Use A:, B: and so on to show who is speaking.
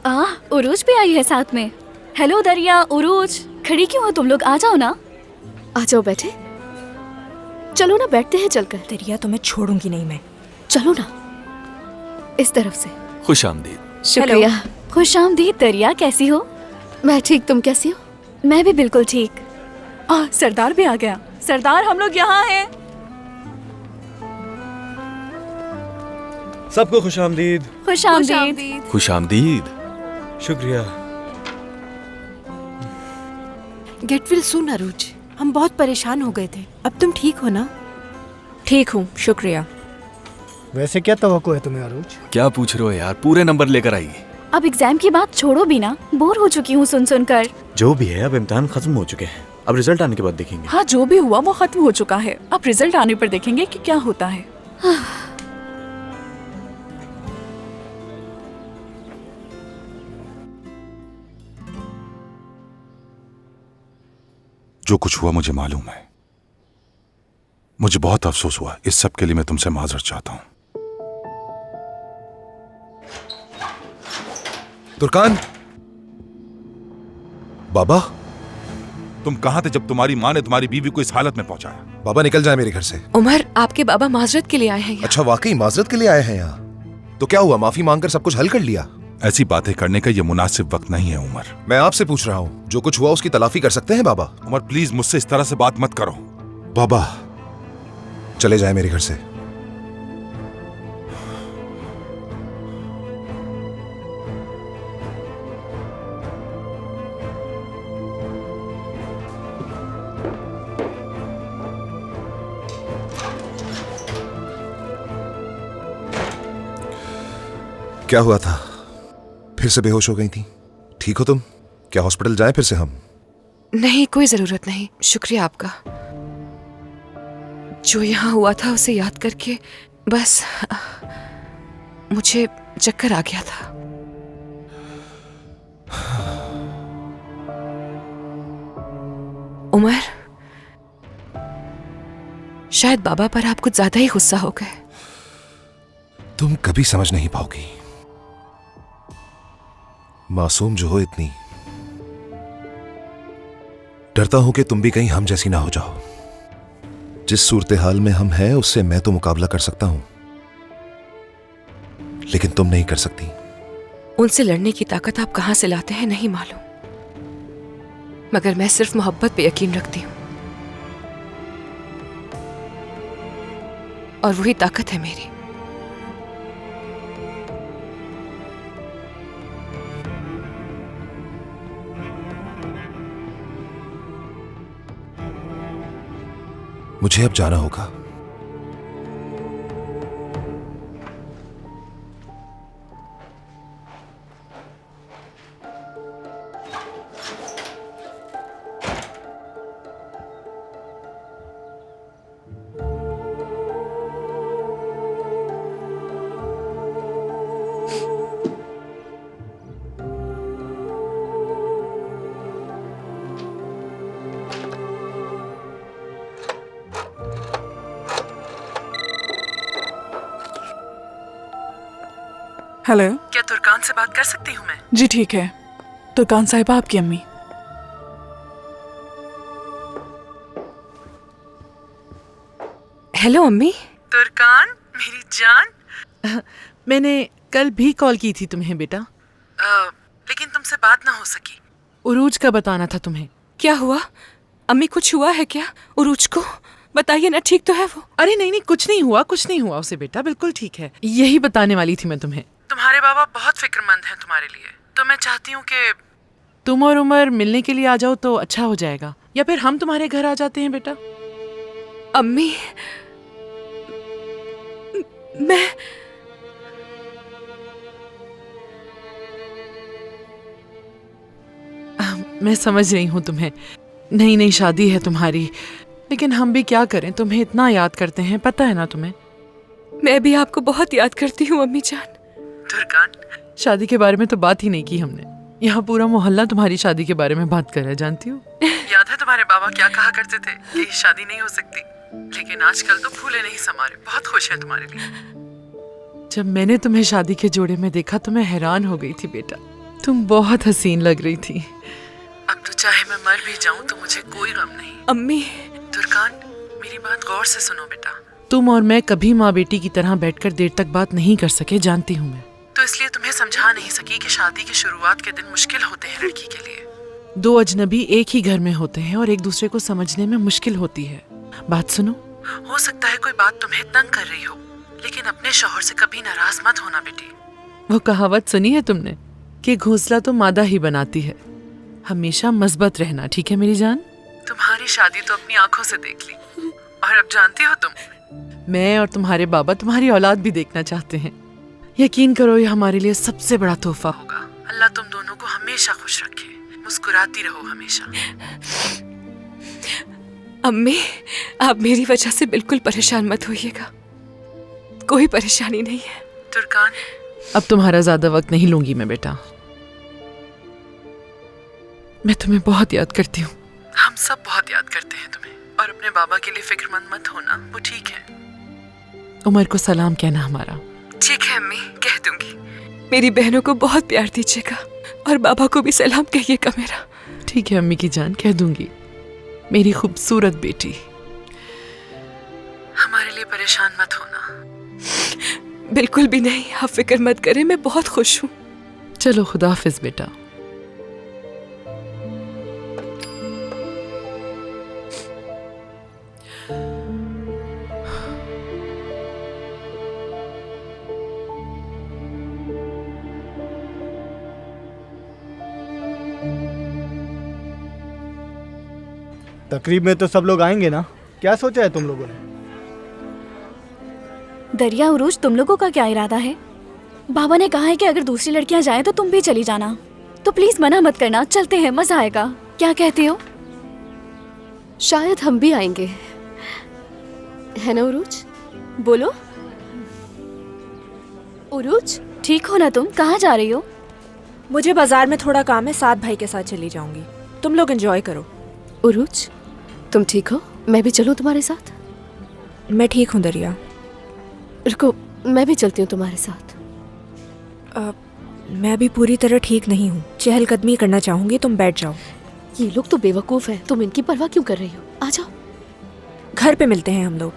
A: उरूज भी आई है साथ में। हेलो दरिया, उरूज, खड़ी क्यों हो तुम लोग? आ जाओ ना।
B: आ जाओ, बैठे। चलो ना, बैठते हैं चलकर।
C: दरिया तुम्हें छोड़ूंगी नहीं मैं।
B: चलो ना, इस तरफ से।
D: खुश आमदीद।
B: शुक्रिया।
A: खुश आमदीद दरिया, कैसी हो?
B: मैं ठीक, तुम कैसी हो?
A: मैं भी बिल्कुल ठीक।
C: सरदार भी आ गया। सरदार, हम लोग यहाँ हैं।
E: सबको खुश आमदीद।
A: खुश आमदीद।
D: खुश आमदीद।
E: शुक्रिया।
C: गेट वेल सून अरूज। हम बहुत परेशान हो गए थे। अब तुम ठीक हो ना? ठीक हूँ, शुक्रिया।
F: वैसे क्या तवक्को है तुम्हें अरूज?
D: क्या पूछ रहे हो यार, पूरे नंबर लेकर आइए।
A: अब एग्जाम की बात छोड़ो भी ना, बोर हो चुकी हूँ सुन कर।
E: जो भी है, अब इम्तिहान खत्म हो चुके हैं। अब रिजल्ट आने के बाद देखेंगे।
C: हाँ, जो भी हुआ वो खत्म हो चुका है। अब रिजल्ट आने पर देखेंगे कि क्या होता है।
G: जो कुछ हुआ मुझे मालूम है। मुझे बहुत अफसोस हुआ। इस सब के लिए मैं तुमसे माजरत चाहता हूं। तुर्कान, बाबा, तुम कहां थे जब तुम्हारी माँ ने तुम्हारी बीवी को इस हालत में पहुंचाया?
H: बाबा निकल जाए मेरे घर से।
C: उमर, आपके बाबा माजरत के लिए आए हैं यहाँ।
H: अच्छा, वाकई माजरत के लिए आए हैं यहाँ? तो क्या हुआ, माफी मांगकर सब कुछ हल कर लिया?
G: ऐसी बातें करने का ये मुनासिब वक्त नहीं है उमर।
H: मैं आपसे पूछ रहा हूँ, जो कुछ हुआ उसकी तलाफी कर सकते हैं बाबा?
G: उमर प्लीज मुझसे इस तरह से बात मत करो।
H: बाबा चले जाए मेरे घर से। क्या हुआ था? फिर से बेहोश हो गई थी? ठीक हो तुम? क्या हॉस्पिटल जाएं फिर से हम?
C: नहीं, कोई जरूरत नहीं। शुक्रिया आपका। जो यहाँ हुआ था उसे याद करके बस मुझे चक्कर आ गया था। उमर, शायद बाबा पर आप कुछ ज्यादा ही गुस्सा हो गए।
H: तुम कभी समझ नहीं पाओगी। मासूम जो हो इतनी, डरता हूं कि तुम भी कहीं हम जैसी ना हो जाओ। जिस सूरत हाल में हम हैं उससे मैं तो मुकाबला कर सकता हूं, लेकिन तुम नहीं कर सकती।
C: उनसे लड़ने की ताकत आप कहां से लाते हैं नहीं मालूम, मगर मैं सिर्फ मोहब्बत पे यकीन रखती हूं, और वही ताकत है मेरी।
H: मुझे अब जाना होगा।
C: हेलो, क्या तुर्कान से बात कर सकती हूँ मैं? जी ठीक है। तुर्कान साहिबा, आपकी अम्मी। हेलो अम्मी।
I: तुर्कान मेरी जान, मैंने कल भी कॉल की थी तुम्हें बेटा, लेकिन तुमसे बात ना हो सकी। उरूज का बताना था तुम्हें।
C: क्या हुआ अम्मी? कुछ हुआ है क्या उरूज को? बताइए ना, ठीक तो है वो?
I: अरे नहीं नहीं, कुछ नहीं हुआ, कुछ नहीं हुआ उसे बेटा, बिल्कुल ठीक है। यही बताने वाली थी मैं तुम्हें। तुम्हारे बाबा बहुत फिक्रमंद हैं तुम्हारे लिए, तो मैं चाहती हूँ कि तुम और उमर मिलने के लिए आ जाओ तो अच्छा हो जाएगा, या फिर हम तुम्हारे घर आ जाते हैं बेटा।
C: अम्मी,
I: मैं समझ रही हूँ तुम्हें, नई नई शादी है तुम्हारी, लेकिन हम भी क्या करें, तुम्हें इतना याद करते हैं, पता है ना तुम्हें।
C: मैं भी आपको बहुत याद करती हूँ अम्मी जान।
I: तुर्कान, शादी के बारे में तो बात ही नहीं की हमने। यहाँ पूरा मोहल्ला तुम्हारी शादी के बारे में बात कर रहा है, जानती हो? याद है तुम्हारे बाबा क्या कहा करते थे कि शादी नहीं हो सकती, लेकिन आजकल तो फूले नहीं समा रहे। बहुत खुश है तुम्हारे लिए। जब मैंने तुम्हें शादी के जोड़े में देखा तो मैं हैरान हो गई थी बेटा। तुम बहुत हसीन लग रही थी। अब तो चाहे मैं मर भी जाऊं तो मुझे कोई गम नहीं।
C: अम्मी,
I: तुर्कान, मेरी बात गौर से सुनो बेटा। तुम और मैं कभी माँ बेटी की तरह बैठकर देर तक बात नहीं कर सके, जानती हूँ मैं। तो इसलिए तुम्हें समझा नहीं सकी कि शादी की शुरुआत के दिन मुश्किल होते हैं लड़की के लिए। दो अजनबी एक ही घर में होते हैं और एक दूसरे को समझने में मुश्किल होती है। बात सुनो, हो सकता है कोई बात तुम्हें तंग कर रही हो, लेकिन अपने शौहर से कभी नाराज मत होना बेटी। वो कहावत सुनी है तुमने कि घोंसला तो मादा ही बनाती है। हमेशा मजबूत रहना, ठीक है मेरी जान? तुम्हारी शादी तो अपनी आंखों से देख ली, और अब जानती हो तुम, मैं और तुम्हारे बाबा तुम्हारी औलाद भी देखना चाहते हैं। यकीन करो, ये हमारे लिए सबसे बड़ा तोहफा होगा। अल्लाह तुम दोनों को हमेशा खुश रखे, मुस्कुराती रहो हमेशा।
C: अम्मी, आप मेरी वजह से बिल्कुल परेशान मत होइएगा। कोई परेशानी नहीं है।
I: तुर्कान, अब तुम्हारा ज्यादा वक्त नहीं लूंगी मैं बेटा। मैं तुम्हें बहुत याद करती हूँ। हम सब बहुत याद करते हैं तुम्हें, और अपने बाबा के लिए फिक्रमंद मत होना, वो ठीक है। उमर को सलाम कहना हमारा।
C: ठीक है अम्मी, कह दूंगी। मेरी बहनों को बहुत प्यार दीजिएगा और बाबा को भी सलाम कहिएगा मेरा।
I: ठीक है अम्मी की जान, कह दूंगी। मेरी खूबसूरत बेटी, हमारे लिए परेशान मत होना।
C: बिल्कुल भी नहीं, आप फिक्र मत करें, मैं बहुत खुश हूँ।
I: चलो, खुदा हाफिज बेटा।
F: तकरीब में तो सब लोग आएंगे ना? क्या सोचा है तुम लोगों ने?
A: दरिया, उरूज, तुम लोगों का क्या इरादा है? बाबा ने कहा है कि अगर दूसरी लड़कियां जाएं तो तुम भी चली जाना। तो प्लीज मना मत करना, चलते हैं, मजा आएगा। क्या कहते हो?
B: शायद हम भी आएंगे, है ना उरूज?
A: बोलो।
B: उरूज,
A: ठीक हो ना तुम? कहाँ जा रही हो?
J: मुझे बाजार में थोड़ा काम है, साथ भाई के साथ चली जाऊंगी। तुम लोग एंजॉय करो।
B: उरूज, तुम ठीक हो? मैं भी चलूं तुम्हारे साथ?
J: मैं ठीक हूँ दरिया।
B: रुको, मैं भी चलती हूँ तुम्हारे साथ।
J: मैं भी पूरी तरह ठीक नहीं हूँ, चहलकदमी करना चाहूंगी। तुम बैठ जाओ।
B: ये लोग तो बेवकूफ हैं, तुम इनकी परवाह क्यों कर रही हो? आ जाओ।
J: घर पे मिलते हैं हम लोग।